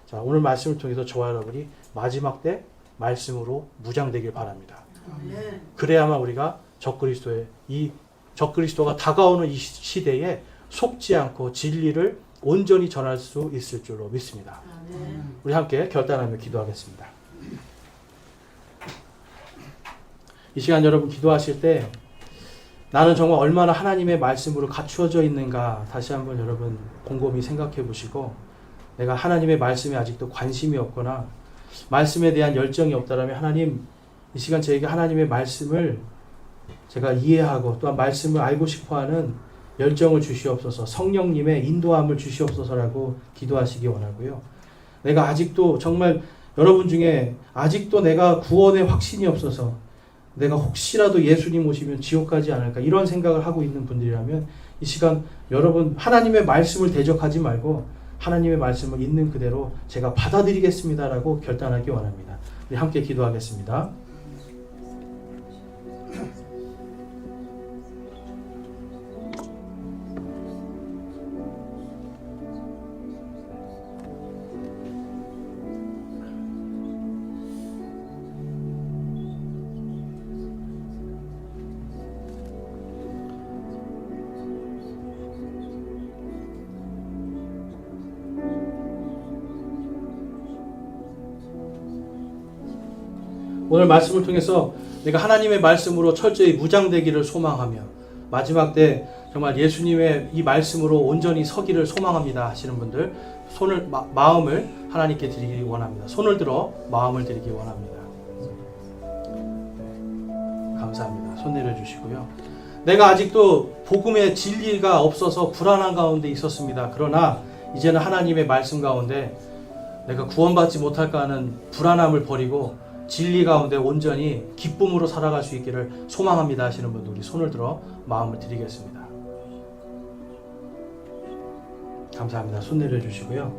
자, 오늘 말씀을 통해서 저와 여러분이 마지막 때 말씀으로 무장되길 바랍니다. 그래야만 우리가 적그리스도가 다가오는 이 시대에 속지 않고 진리를 온전히 전할 수 있을 줄로 믿습니다. 우리 함께 결단하며 기도하겠습니다. 이 시간 여러분 기도하실 때 나는 정말 얼마나 하나님의 말씀으로 갖추어져 있는가 다시 한번 여러분 곰곰이 생각해 보시고, 내가 하나님의 말씀에 아직도 관심이 없거나 말씀에 대한 열정이 없다면 하나님, 이 시간 저에게 하나님의 말씀을 제가 이해하고 또한 말씀을 알고 싶어하는 열정을 주시옵소서, 성령님의 인도함을 주시옵소서라고 기도하시기 원하고요. 내가 아직도 정말 여러분 중에 아직도 내가 구원의 확신이 없어서 내가 혹시라도 예수님 오시면 지옥 가지 않을까 이런 생각을 하고 있는 분들이라면 이 시간 여러분 하나님의 말씀을 대적하지 말고 하나님의 말씀을 있는 그대로 제가 받아들이겠습니다라고 결단하기 원합니다. 우리 함께 기도하겠습니다. 오늘 말씀을 통해서 내가 하나님의 말씀으로 철저히 무장되기를 소망하며 마지막 때 정말 예수님의 이 말씀으로 온전히 서기를 소망합니다 하시는 분들 마음을 하나님께 드리기 원합니다. 손을 들어 마음을 드리기 원합니다. 감사합니다. 손 내려주시고요. 내가 아직도 복음의 진리가 없어서 불안한 가운데 있었습니다. 그러나 이제는 하나님의 말씀 가운데 내가 구원받지 못할까 하는 불안함을 버리고 진리 가운데 온전히 기쁨으로 살아갈 수 있기를 소망합니다 하시는 분들 우리 손을 들어 마음을 드리겠습니다. 감사합니다. 손 내려주시고요.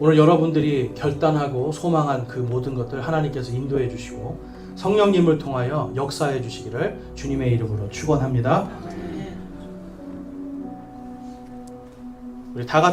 오늘 여러분들이 결단하고 소망한 그 모든 것들 하나님께서 인도해 주시고 성령님을 통하여 역사해 주시기를 주님의 이름으로 축원합니다. 우리 다 같이